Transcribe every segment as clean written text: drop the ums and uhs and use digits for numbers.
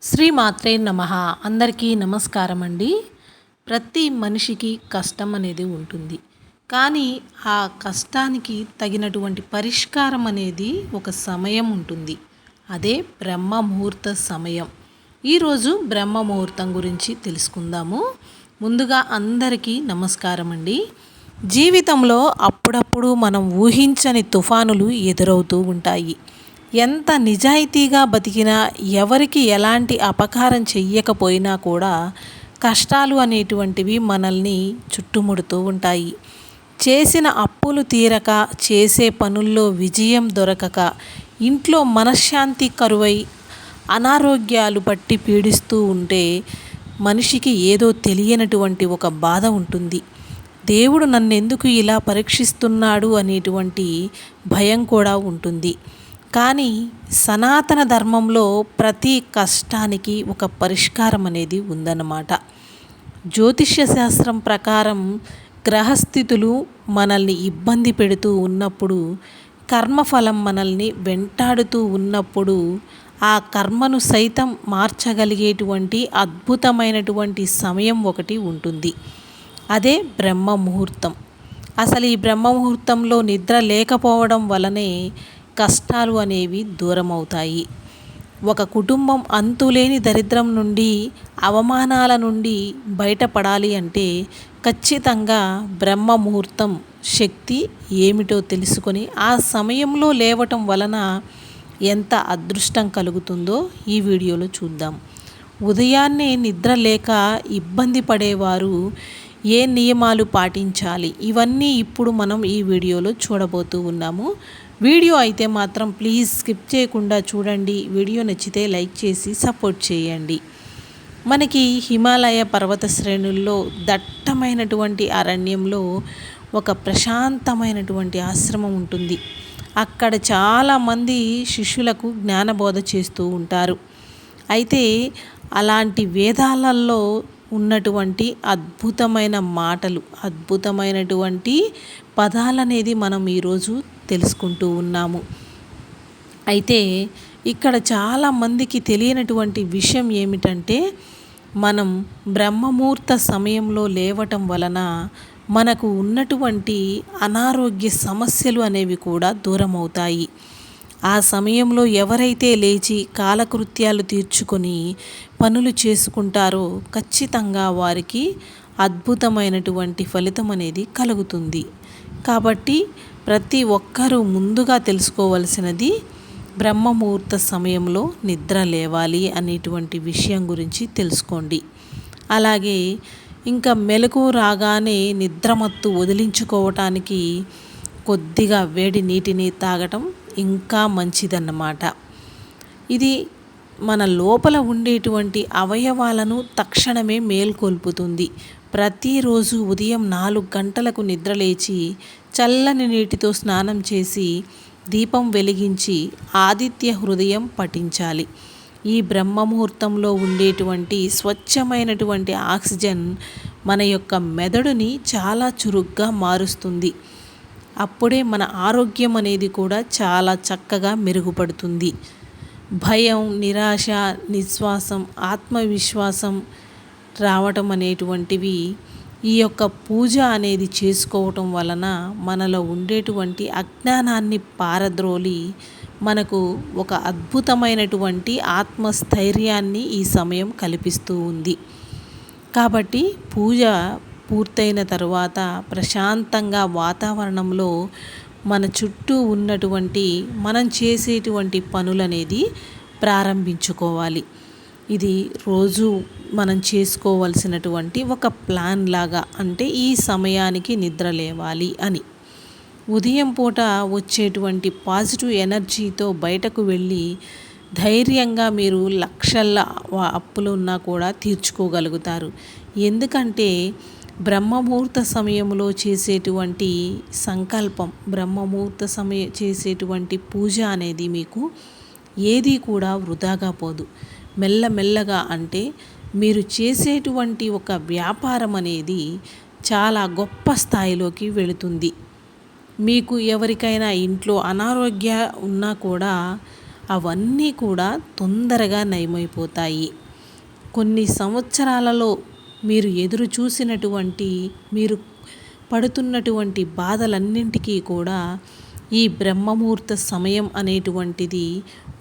శ్రీమాత్రే నమః. అందరికీ నమస్కారం అండి. ప్రతి మనిషికి కష్టం అనేది ఉంటుంది. కానీ ఆ కష్టానికి తగినటువంటి పరిష్కారం అనేది ఒక సమయం ఉంటుంది. అదే బ్రహ్మ ముహూర్త సమయం. ఈరోజు బ్రహ్మ ముహూర్తం గురించి తెలుసుకుందాము. ముందుగా అందరికీ నమస్కారం అండి. జీవితంలో అప్పుడప్పుడు మనం ఊహించని తుఫానులు ఎదురవుతూ ఉంటాయి. ఎంత నిజాయితీగా బతికినా ఎవరికి ఎలాంటి అపకారం చెయ్యకపోయినా కూడా కష్టాలు అనేటువంటివి మనల్ని చుట్టుముడుతూ ఉంటాయి. చేసిన అప్పులు తీరక, చేసే పనుల్లో విజయం దొరకక, ఇంట్లో మనశ్శాంతి కరువై, అనారోగ్యాలు పట్టి పీడిస్తూ ఉంటే మనిషికి ఏదో తెలియనటువంటి ఒక బాధ ఉంటుంది. దేవుడు నన్నెందుకు ఇలా పరీక్షిస్తున్నాడు అనేటువంటి భయం కూడా ఉంటుంది. కానీ సనాతన ధర్మంలో ప్రతి కష్టానికి ఒక పరిష్కారం అనేది ఉందన్నమాట. జ్యోతిష్య శాస్త్రం ప్రకారం గ్రహస్థితులు మనల్ని ఇబ్బంది పెడుతూ ఉన్నప్పుడు, కర్మఫలం మనల్ని వెంటాడుతూ ఉన్నప్పుడు, ఆ కర్మను సైతం మార్చగలిగేటువంటి అద్భుతమైనటువంటి సమయం ఒకటి ఉంటుంది. అదే బ్రహ్మ ముహూర్తం. అసలు ఈ బ్రహ్మ ముహూర్తంలో నిద్ర లేకపోవడం వలనే కష్టాలు అనేవి దూరమవుతాయి. ఒక కుటుంబం అంతులేని దరిద్రం నుండి, అవమానాల నుండి బయటపడాలి అంటే ఖచ్చితంగా బ్రహ్మ ముహూర్తం శక్తి ఏమిటో తెలుసుకొని ఆ సమయంలో లేవటం వలన ఎంత అదృష్టం కలుగుతుందో ఈ వీడియోలో చూద్దాం. ఉదయాన్నే నిద్ర లేక ఇబ్బంది పడేవారు ఏ నియమాలు పాటించాలి, ఇవన్నీ ఇప్పుడు మనం ఈ వీడియోలో చూడబోతూ ఉన్నాము. వీడియో అయితే మాత్రం ప్లీజ్ స్కిప్ చేయకుండా చూడండి. వీడియో నచ్చితే లైక్ చేసి సపోర్ట్ చేయండి. మనకి హిమాలయ పర్వత శ్రేణుల్లో దట్టమైనటువంటి అరణ్యంలో ఒక ప్రశాంతమైనటువంటి ఆశ్రమం ఉంటుంది. అక్కడ చాలామంది శిష్యులకు జ్ఞానబోధ చేస్తూ ఉంటారు. అయితే అలాంటి వేదాలలో ఉన్నటువంటి అద్భుతమైన మాటలు, అద్భుతమైనటువంటి పదాలనేది మనం ఈరోజు తెలుసుకుంటూ ఉన్నాము. అయితే ఇక్కడ చాలామందికి తెలియనటువంటి విషయం ఏమిటంటే, మనం బ్రహ్మముహూర్త సమయంలో లేవటం వలన మనకు ఉన్నటువంటి అనారోగ్య సమస్యలు అనేవి కూడా దూరమవుతాయి. ఆ సమయంలో ఎవరైతే లేచి కాలకృత్యాలు తీర్చుకొని పనులు చేసుకుంటారో ఖచ్చితంగా వారికి అద్భుతమైనటువంటి ఫలితం అనేది కలుగుతుంది. కాబట్టి ప్రతి ఒక్కరూ ముందుగా తెలుసుకోవలసినది బ్రహ్మ ముహూర్త సమయంలో నిద్ర లేవాలి అనేటువంటి విషయం గురించి తెలుసుకోండి. అలాగే ఇంకా మెలకువ రాగానే నిద్రమత్తు వదిలించుకోవటానికి కొద్దిగా వేడి నీటిని తాగటం ఇంకా మంచిదన్నమాట. ఇది మన లోపల ఉండేటువంటి అవయవాలను తక్షణమే మేల్కొల్పుతుంది. ప్రతిరోజు ఉదయం 4 గంటలకు నిద్రలేచి చల్లని నీటితో స్నానం చేసి దీపం వెలిగించి ఆదిత్య హృదయం పఠించాలి. ఈ బ్రహ్మ ముహూర్తంలో ఉండేటువంటి స్వచ్ఛమైనటువంటి ఆక్సిజన్ మన యొక్క మెదడుని చాలా చురుగ్గా మారుస్తుంది. అప్పుడే మన ఆరోగ్యం అనేది కూడా చాలా చక్కగా మెరుగుపడుతుంది. భయం, నిరాశ, నిశ్వాసం, ఆత్మవిశ్వాసం రావటం అనేటువంటివి ఈ యొక్క పూజ అనేది చేసుకోవటం వలన మనలో ఉండేటువంటి అజ్ఞానాన్ని పారద్రోలి మనకు ఒక అద్భుతమైనటువంటి ఆత్మస్థైర్యాన్ని ఈ సమయం కల్పిస్తూ ఉంది. కాబట్టి పూజ పూర్తయిన తర్వాత ప్రశాంతంగా వాతావరణంలో మన చుట్టూ ఉన్నటువంటి మనం చేసేటువంటి పనులనేది ప్రారంభించుకోవాలి. ఇది రోజు మనం చేసుకోవలసినటువంటి ఒక ప్లాన్ లాగా, అంటే ఈ సమయానికి నిద్ర లేవాలి అని. ఉదయం పూట వచ్చేటువంటి పాజిటివ్ ఎనర్జీతో బయటకు వెళ్ళి ధైర్యంగా మీరు లక్షల అప్పులు ఉన్నా కూడా తీర్చుకోగలుగుతారు. ఎందుకంటే బ్రహ్మముహూర్త సమయంలో చేసేటువంటి సంకల్పం, బ్రహ్మముహూర్త చేసేటువంటి పూజ అనేది మీకు ఏది కూడా వృధాగా పోదు. మెల్లమెల్లగా, అంటే మీరు చేసేటువంటి ఒక వ్యాపారం అనేది చాలా గొప్ప స్థాయిలోకి వెళుతుంది. మీకు ఎవరికైనా ఇంట్లో అనారోగ్య ఉన్నా కూడా అవన్నీ కూడా తొందరగా నయమైపోతాయి. కొన్ని సంవత్సరాలలో మీరు ఎదురు చూసినటువంటి, మీరు పడుతున్నటువంటి బాధలన్నింటికీ కూడా ఈ బ్రహ్మముహూర్త సమయం అనేటువంటిది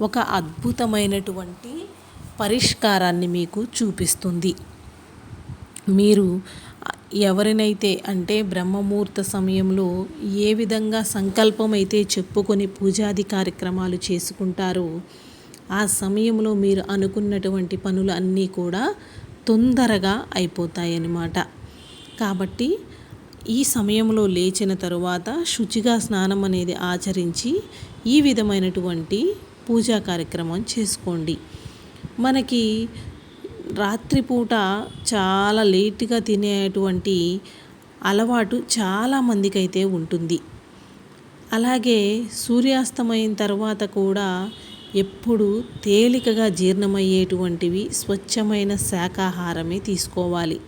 ఒక అద్భుతమైనటువంటి పరిష్కారాన్ని మీకు చూపిస్తుంది. మీరు ఎవరినైతే అంటే బ్రహ్మముహూర్త సమయంలో ఏ విధంగా సంకల్పం అయితే చెప్పుకొని పూజాది కార్యక్రమాలు చేసుకుంటారో ఆ సమయంలో మీరు అనుకున్నటువంటి పనులు అన్నీ కూడా తొందరగా అయిపోతాయన్నమాట. కాబట్టి ఈ సమయంలో లేచిన తరువాత శుచిగా స్నానం అనేది ఆచరించి ఈ విధమైనటువంటి పూజా కార్యక్రమం చేసుకోండి. మనకి రాత్రిపూట చాలా లేటుగా తినేటువంటి అలవాటు చాలామందికి అయితే ఉంటుంది. అలాగే సూర్యాస్తమయం తర్వాత కూడా ఎప్పుడు తేలికగా జీర్ణమయ్యేటువంటివి స్వచ్ఛమైన శాకాహారమే తీసుకోవాలి.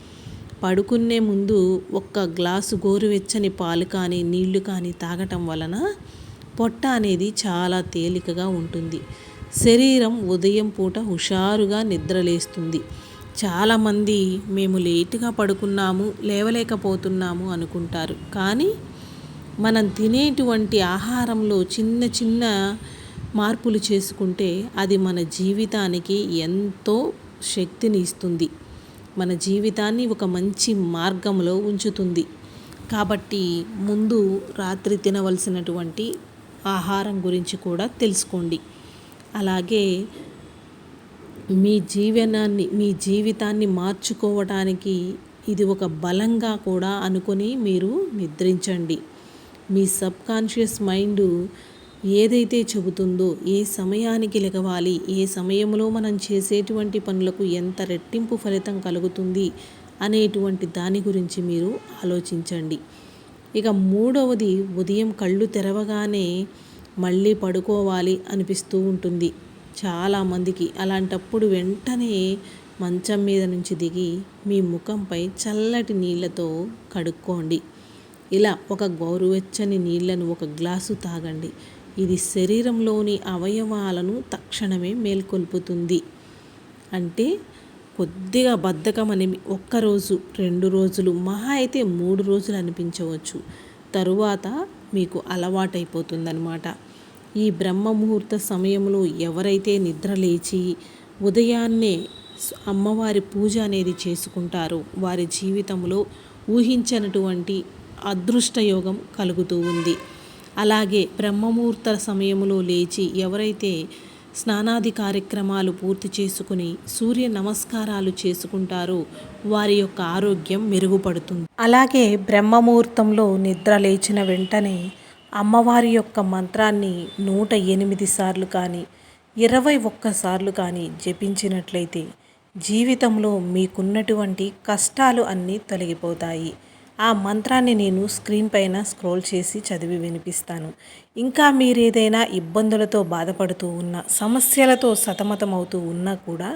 పడుకునే ముందు ఒక్క గ్లాసు గోరువెచ్చని పాలు కానీ నీళ్లు కానీ తాగటం వలన పొట్ట అనేది చాలా తేలికగా ఉంటుంది. శరీరం ఉదయం పూట హుషారుగా నిద్రలేస్తుంది. చాలామంది మేము లేటుగా పడుకున్నాము, లేవలేకపోతున్నాము అనుకుంటారు. కానీ మనం తినేటువంటి ఆహారంలో చిన్న చిన్న మార్పులు చేసుకుంటే అది మన జీవితానికి ఎంతో శక్తిని ఇస్తుంది. మన జీవితాన్ని ఒక మంచి మార్గంలో ఉంచుతుంది. కాబట్టి ముందు రాత్రి తినవలసినటువంటి ఆహారం గురించి కూడా తెలుసుకోండి. అలాగే మీ జీవితాన్ని మార్చుకోవడానికి ఇది ఒక బలంగా కూడా అనుకొని మీరు నిద్రించండి. మీ సబ్కాన్షియస్ మైండ్ ఏదైతే చెబుతుందో, ఏ సమయానికి లెగవాలి, ఏ సమయంలో మనం చేసేటువంటి పనులకు ఎంత రెట్టింపు ఫలితం కలుగుతుంది అనేటువంటి దాని గురించి మీరు ఆలోచించండి. ఇక మూడవది, ఉదయం కళ్ళు తెరవగానే మళ్ళీ పడుకోవాలి అనిపిస్తూ ఉంటుంది చాలామందికి. అలాంటప్పుడు వెంటనే మంచం మీద నుంచి దిగి మీ ముఖంపై చల్లటి నీళ్ళతో కడుక్కోండి. ఇలా ఒక గోరువెచ్చని నీళ్లను ఒక గ్లాసు తాగండి. ఇది శరీరంలోని అవయవాలను తక్షణమే మేల్కొల్పుతుంది. అంటే కొద్దిగా బద్ధకం అని ఒక్కరోజు 2 రోజులు మహా అయితే 3 రోజులు అనిపించవచ్చు. తరువాత మీకు అలవాటైపోతుందన్నమాట. ఈ బ్రహ్మముహూర్త సమయంలో ఎవరైతే నిద్ర లేచి ఉదయాన్నే అమ్మవారి పూజ అనేది చేసుకుంటారో వారి జీవితంలో ఊహించనటువంటి అదృష్టయోగం కలుగుతూ ఉంది. అలాగే బ్రహ్మముహూర్త సమయంలో లేచి ఎవరైతే స్నానాది కార్యక్రమాలు పూర్తి చేసుకుని సూర్య నమస్కారాలు చేసుకుంటారో వారి యొక్క ఆరోగ్యం మెరుగుపడుతుంది. అలాగే బ్రహ్మముహూర్తంలో నిద్ర లేచిన వెంటనే అమ్మవారి యొక్క మంత్రాన్ని 108 సార్లు కానీ 21 సార్లు కానీ జపించినట్లయితే జీవితంలో మీకున్నటువంటి కష్టాలు అన్నీ తొలగిపోతాయి. ఆ మంత్రాన్ని నేను స్క్రీన్ పైన స్క్రోల్ చేసి చదివి వినిపిస్తాను. ఇంకా మీరేదైనా ఇబ్బందులతో బాధపడుతూ ఉన్నా, సమస్యలతో సతమతమవుతూ ఉన్నా కూడా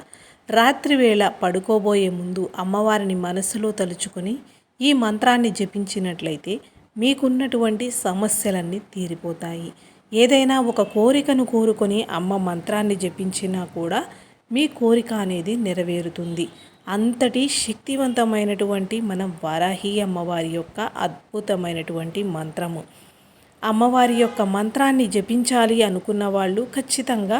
రాత్రివేళ పడుకోబోయే ముందు అమ్మవారిని మనసులో తలుచుకొని ఈ మంత్రాన్ని జపించినట్లయితే మీకున్నటువంటి సమస్యలన్నీ తీరిపోతాయి. ఏదైనా ఒక కోరికను కోరుకొని అమ్మ మంత్రాన్ని జపించినా కూడా మీ కోరిక అనేది నెరవేరుతుంది. అంతటి శక్తివంతమైనటువంటి మన వారాహి అమ్మవారి యొక్క అద్భుతమైనటువంటి మంత్రము. అమ్మవారి యొక్క మంత్రాన్ని జపించాలి అనుకున్న వాళ్ళు ఖచ్చితంగా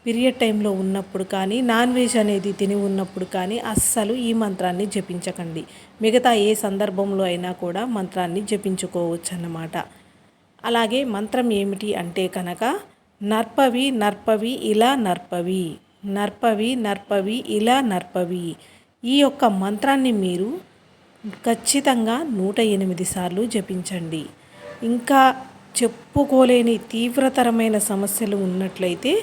పీరియడ్ టైంలో ఉన్నప్పుడు కానీ, నాన్ వెజ్ అనేది తిని ఉన్నప్పుడు కానీ అస్సలు ఈ మంత్రాన్ని జపించకండి. మిగతా ఏ సందర్భంలో అయినా కూడా మంత్రాన్ని జపించుకోవచ్చు అన్నమాట. అలాగే మంత్రం ఏమిటి అంటే కనుక నర్పవి నర్పవి ఇలా నర్పవి, నర్పవి నర్పవి ఇలా నర్పవి. ఈ యొక్క మంత్రాన్ని మీరు ఖచ్చితంగా 108 సార్లు జపించండి. ఇంకా చెప్పుకోలేని తీవ్రతరమైన సమస్యలు ఉన్నట్లయితే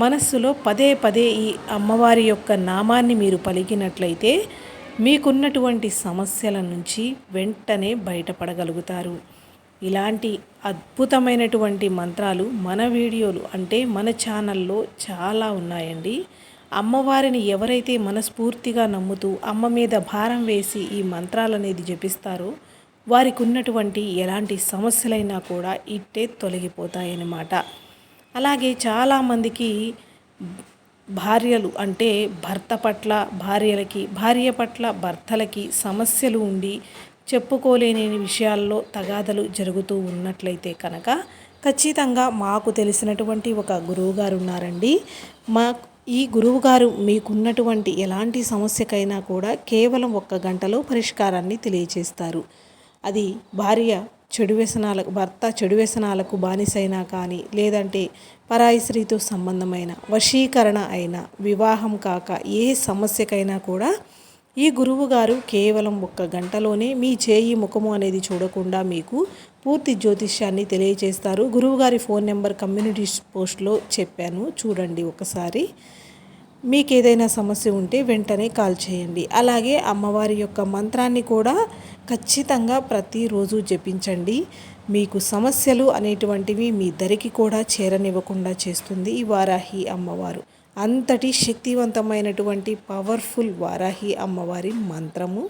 మనస్సులో పదే పదే ఈ అమ్మవారి యొక్క నామాన్ని మీరు పలికినట్లయితే మీకున్నటువంటి సమస్యల నుంచి వెంటనే బయటపడగలుగుతారు. ఇలాంటి అద్భుతమైనటువంటి మంత్రాలు మన వీడియోలు అంటే మన ఛానల్లో చాలా ఉన్నాయండి. అమ్మవారిని ఎవరైతే మనస్ఫూర్తిగా నమ్ముతూ అమ్మ మీద భారం వేసి ఈ మంత్రాలు అనేది జపిస్తారో వారికి ఉన్నటువంటి ఎలాంటి సమస్యలైనా కూడా ఇట్టే తొలగిపోతాయన్నమాట. అలాగే చాలామందికి భార్యలు అంటే భర్త పట్ల భార్యలకి, భార్య పట్ల భర్తలకి సమస్యలు ఉండి చెప్పుకోలేని విషయాల్లో తగాదలు జరుగుతూ ఉన్నట్లయితే కనుక ఖచ్చితంగా మాకు తెలిసినటువంటి ఒక గురువుగారు ఉన్నారండి. ఈ గురువుగారు మీకున్నటువంటి ఎలాంటి సమస్యకైనా కూడా కేవలం 1 గంటలో పరిష్కారాన్ని తెలియజేస్తారు. అది భర్త చెడు వ్యసనాలకు బానిసైనా కానీ, లేదంటే పరాయి స్త్రీతో సంబంధమైన వశీకరణ అయినా, వివాహం కాక ఏ సమస్యకైనా కూడా ఈ గురువు గారు కేవలం 1 గంటలోనే మీ చేయి ముఖము అనేది చూడకుండా మీకు పూర్తి జ్యోతిష్యాన్ని తెలియజేస్తారు. గురువుగారి ఫోన్ నెంబర్ కమ్యూనిటీ పోస్ట్లో చెప్పాను, చూడండి ఒకసారి. మీకు ఏదైనా సమస్య ఉంటే వెంటనే కాల్ చేయండి. అలాగే అమ్మవారి యొక్క మంత్రాన్ని కూడా ఖచ్చితంగా ప్రతిరోజు జపించండి. మీకు సమస్యలు అనేటువంటివి మీ దరికి కూడా చేరనివ్వకుండా చేస్తుంది ఈ వారాహి అమ్మవారు. అంతటి శక్తివంతమైనటువంటి పవర్ఫుల్ వారాహి అమ్మవారి మంత్రము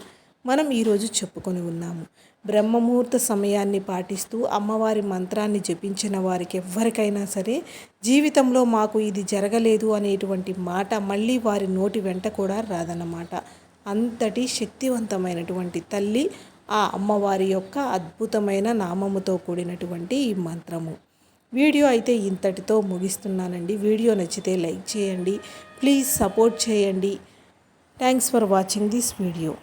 మనం ఈరోజు చెప్పుకొని ఉన్నాము. బ్రహ్మముహూర్త సమయాన్ని పాటిస్తూ అమ్మవారి మంత్రాన్ని జపించిన వారికి ఎవ్వరికైనా సరే జీవితంలో మాకు ఇది జరగలేదు అనేటువంటి మాట మళ్ళీ వారి నోటి వెంట కూడా రాదన్నమాట. అంతటి శక్తివంతమైనటువంటి తల్లి ఆ అమ్మవారి యొక్క అద్భుతమైన నామముతో కూడినటువంటి ఈ మంత్రము. వీడియో అయితే ఇంతటితో ముగిస్తున్నానండి. వీడియో నచ్చితే లైక్ చేయండి, ప్లీజ్ సపోర్ట్ చేయండి. Thanks for watching this video.